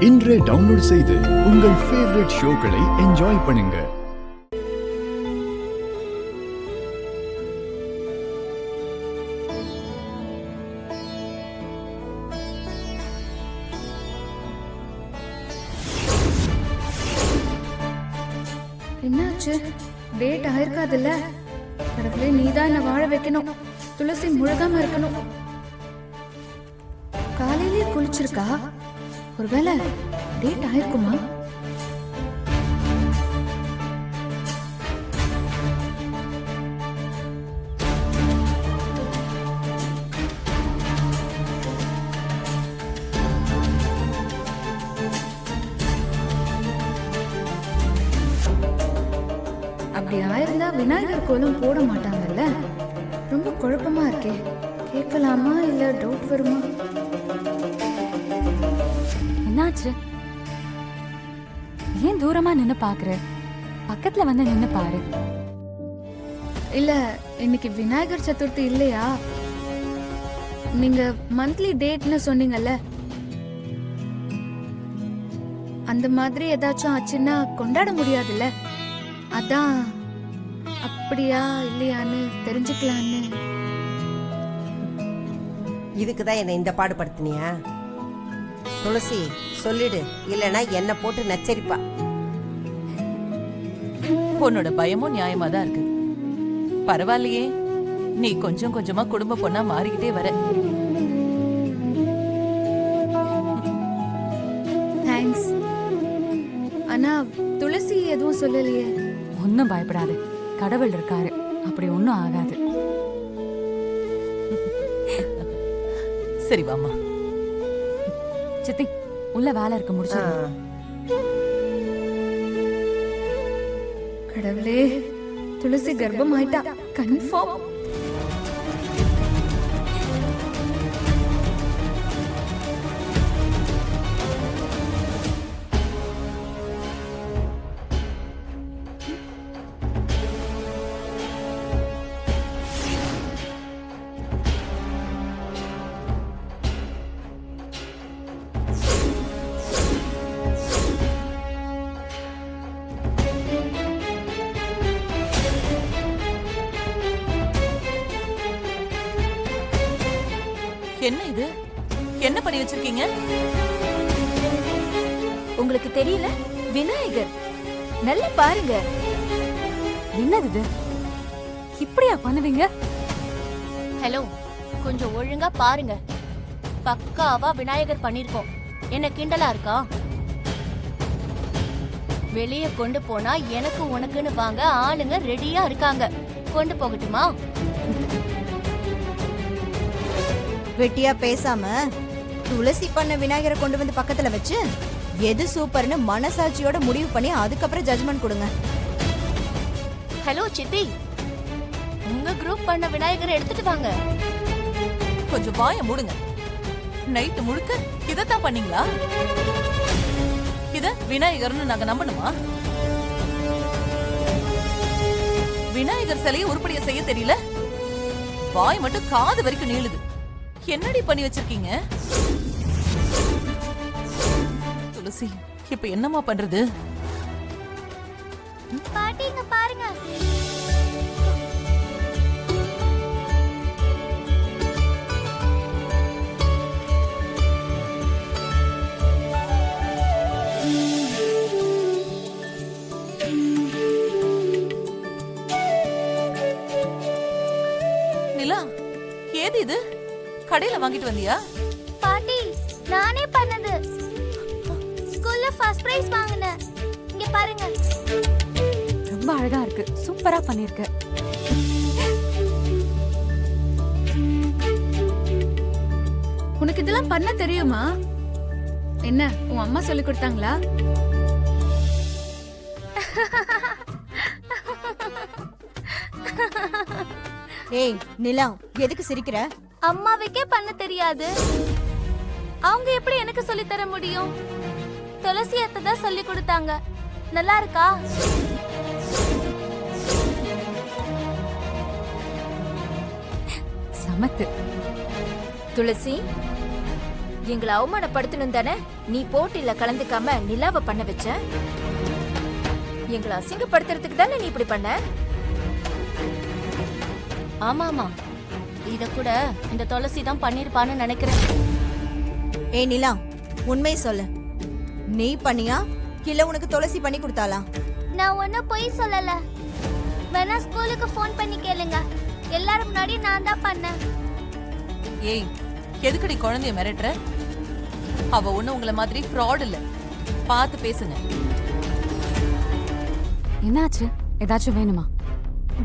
இன்றே டவுன்லோட் செய்து உங்கள் ஃபேவரட் ஷோக்களை என்ஜாய் பண்ணுங்க. என்னாச்சு? டேட் ஆயிருக்காதுல்ல? கடவுளே, நீதான் என்ன வாழ வைக்கணும். துளசி முழுகாம இருக்கணும். காலையிலே குளிச்சிருக்கா? ஒருவேளை டேட் ஆயிருக்குமா? அப்படி ஆயிருந்தா விநாயகர் கோலம் போட மாட்டாங்கல்ல? ரொம்ப குழப்பமா இருக்கே. கேட்கலாமா இல்ல டவுட் வருமா? என்னாச்சு? ஏன் தூரமா நின்னு பாக்குற? பக்கத்துல வந்து நின்னு பாரு. இல்ல, இன்னைக்கு விநாயகர் சதுர்த்தி இல்லையா? நீங்க மந்த்லி டேட்னு சொன்னீங்கல்ல, அந்த மாதிரி ஏதாச்சும் ஆச்சுன்னா கொண்டாட முடியாதுல்ல. அதான் அப்படியா இல்லையான்னு தெரிஞ்சுக்கலான்னு. இதுக்குதான் என்ன இந்த பாடுபடுத்தினியா? துளசி சொல்லிடு, இல்லனா என்ன போட்டு நச்சரிப்பா. உன்னோட பயமும் நியாயமா தான் இருக்கு. பரவாயில்லையே, நீ கொஞ்சம் கொஞ்சமா குடும்ப பொண்ணா மாறிக்கிட்டே வர. தேங்க்ஸ். ஆனா துளசி எதுவும் சொல்லலையே. ஒன்னும் பயப்படாது, கடவுள் இருக்காரு, அப்படி ஒன்னும் ஆகாது. சரி வாமா. சித்தி, உள்ள வேலை இருக்க முடிச்சு. கடவுளே, துளசி கர்ப்பம் ஆயிட்டா கன்ஃபார்ம். என்ன இது? என்ன பண்ணி வச்சிருக்கீங்க? உங்களுக்கு தெரியல? விநாயகர். நல்லா பாருங்க. என்னது இது? இப்படியா பண்ணுவீங்க? ஹலோ, கொஞ்சம் ஒழுங்கா பாருங்க. பக்காவா விநாயகர் பண்ணிருக்கோம். என்ன கிண்டலா இருக்கா? வெளிய கொண்டு போனா எனக்கு உனக்குன்னு வாங்க ஆளுங்க ரெடியா இருக்காங்க. கொண்டு போகட்டுமா? வெட்டியா பேசாம துளசி பண்ண விநாயகரை கொண்டு வந்து பக்கத்துல வச்சு எது சூப்பர்னு மனசாட்சியோட முடிவு பண்ணி அதுக்கப்புறம் ஜட்ஜ்மெண்ட் கொடுங்க. ஹலோ சித்தி, உங்க குரூப் பண்ண விநாயகரை எடுத்துட்டு வாங்க. கொஞ்சம் வாய மூடுங்க. நைட்டு முழுக்க இதத்தான் பண்ணீங்களா? இத விநாயகர்னு நாங்க நம்பணுமா? விநாயகர் சிலையை உருப்படியா செய்ய தெரியல. வாய் மட்டும் காது வரைக்கும் நீளுது. என்னடி பண்ணி வச்சிருக்கீங்க? துளசி, இப்ப என்னமா பண்றது? பாட்டிங்க பாருங்க. நிலா, ஏது இது? கடையில வாங்கிட்டு வந்தியா? பாட்டி, நானே பண்ணது. ஸ்கூல்ல ஃபர்ஸ்ட் பிரைஸ் வாங்குனேன். இங்க பாருங்க. ரொம்ப அழகா இருக்கு, சூப்பரா பண்ணிருக்க. உனக்கு இதெல்லாம் பண்ண தெரியுமா? என்ன, உன் அம்மா சொல்லி கொடுத்தாங்களா? ஏய் நிலா, எதுக்கு சிரிக்கிற? அம்மாவுக்கே பண்ண தெரியாது. அவங்க எப்படி எனக்கு சொல்லி தர முடியும்? துளசி அத்தை தான் சொல்லி கொடுத்தாங்க. நல்லா இருக்கா? சமத்து. துளசி, எங்களை அவமானப்படுத்தணும் தானே நீ போட்டியில கலந்துக்காம நிலாவை பண்ண வச்ச. எங்களை அசிங்கப்படுத்துறதுக்கு தானே நீ இப்படி பண்ண. ஆமா ஆமா, இத கூட இந்த துளசி தான் பண்ணிருப்பான்னு நினைக்கிறேன். ஏய் நிலா, உண்மை சொல்லு. நீ பண்ணியா இல்ல உனக்கு துளசி பண்ணி கொடுத்தாளா? நான் ஒன்னும் பொய் சொல்லல. வேணா ஸ்கூலுக்கு ஃபோன் பண்ணி கேளுங்க. எல்லாரும் முன்னாடி நான் தான் பண்ணேன். ஏய், எதுக்கடி குழந்தைய மிரட்டுற? அவ ஒண்ணு உங்கள மாதிரி ஃப்ராட் இல்ல. பார்த்து பேசுங்க. என்னாச்சு? ஏதாச்சும் வேணுமா?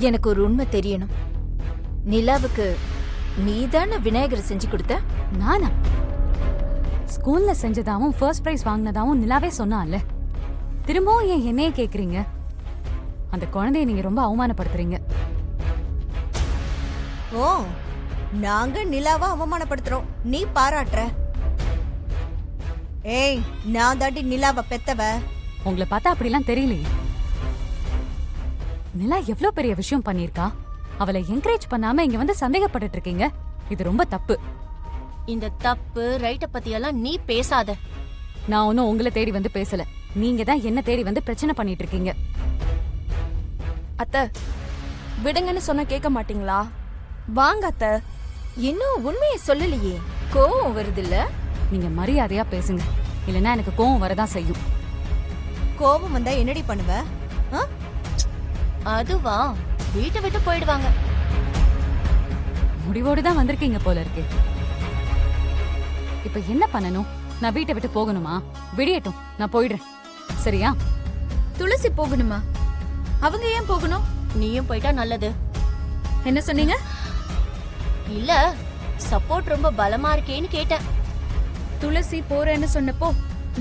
எனக்கு ஒரு உண்மை தெரியணும். நிலாவுக்கு நீதான விநாயகர் செஞ்சு கொடுத்த? நானா? ஸ்கூல்ல செஞ்சதாவும் ஃபர்ஸ்ட் பிரைஸ் வாங்கினதாவும் நிலாவே சொன்னான்ல. திரும்பவும் ஏன் என்னையே கேக்குறீங்க? அந்த குழந்தைய நீங்க ரொம்ப அவமானப்படுத்துறீங்க. ஓ, நாங்க நிலாவை அவமானப்படுத்துறோம், நீ பாராட்டுற. ஏய், நான் தாண்டி நிலாவை பெத்தவ. உங்களை பார்த்தா அப்படிலாம் தெரியலையே. நிலா எவ்வளவு பெரிய விஷயம் பண்ணிருக்கா. அவளை என்கரேஜ் பண்ணாம இங்க வந்து சந்தேகப்பட்டுட்டு இருக்கீங்க. இது ரொம்ப தப்பு. இந்த தப்பு ரைட்ட பத்தி எல்லாம் நீ பேசாத. நான் ஒன்னும் உங்களை தேடி வந்து பேசல. நீங்க தான் என்ன தேடி வந்து பிரச்சனை பண்ணிட்டு இருக்கீங்க. அத்தை, விடுங்கன்னு சொன்னா கேட்க மாட்டீங்களா? வாங்க அத்தை. இன்னும் உண்மையை சொல்லலையே, கோவம் வருதுல்ல? நீங்க மரியாதையா பேசுங்க, இல்லைன்னா எனக்கு கோவம் வரதான் செய்யும். கோபம் வந்தா என்னடி பண்ணுவ? ஆ? அதுவா, வீட்டை விட்டு போயிடுவாங்க. முடிவோடு தான் வந்திருக்கீங்க போல இருக்கு. இப்ப என்ன பண்ணணும்? நான் வீட்டை விட்டு போகணுமா? விடியட்டும், நான் போயிடுறேன். சரியா? துளசி போகணுமா? அவங்க ஏன் போகணும்? நீயும் போயிட்டா நல்லது. என்ன சொன்னீங்க? இல்ல, சப்போர்ட் ரொம்ப பலமா இருக்கேன்னு கேட்டேன். துளசி போறேன்னு சொன்னப்போ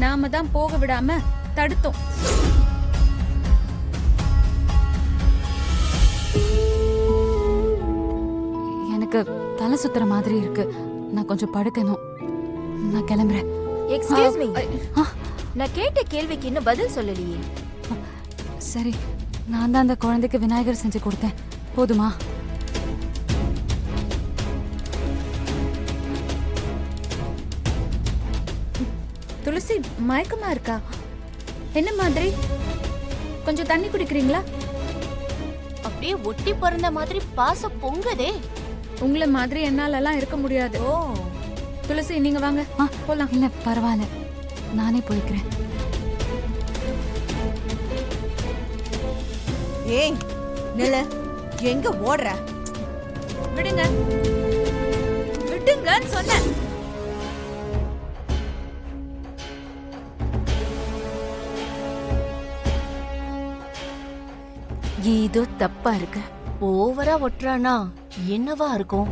நாம தான் போக விடாம தடுத்தோம். எனக்கு தலை சுத்துற மாதிரி இருக்கு. நான் கொஞ்சம் படுக்கணும். நான் கிளம்புறேன். எக்ஸ்கியூஸ் மீ, நான் கேட்ட கேள்விக்கு இன்னும் பதில் சொல்லலையே. சரி, நான் தான் அந்த குழந்தைக்கு விநாயகர் செஞ்சு கொடுத்தேன். போதுமா? துளசி மயக்கமா இருக்கா? என்ன மாதிரி? கொஞ்சம் தண்ணி குடிக்கிறீங்களா? அப்படியே ஒட்டி பிறந்த மாதிரி பாசம் பொங்குதே. உங்களை மாதிரி என்னாலலாம் இருக்க முடியாது. ஓ, துளசி நீங்க வாங்க, போலாம். இல்ல பரவாயில்ல, நானே போய்க்கிறேன். ஏய் நில, எங்க ஓடுற? விடுங்க, விடுங்கன்னு சொன்னேன். ஏதோ தப்பா இருக்கு. ஓவரா ஒட்டுறானா என்னவா இருக்கும்?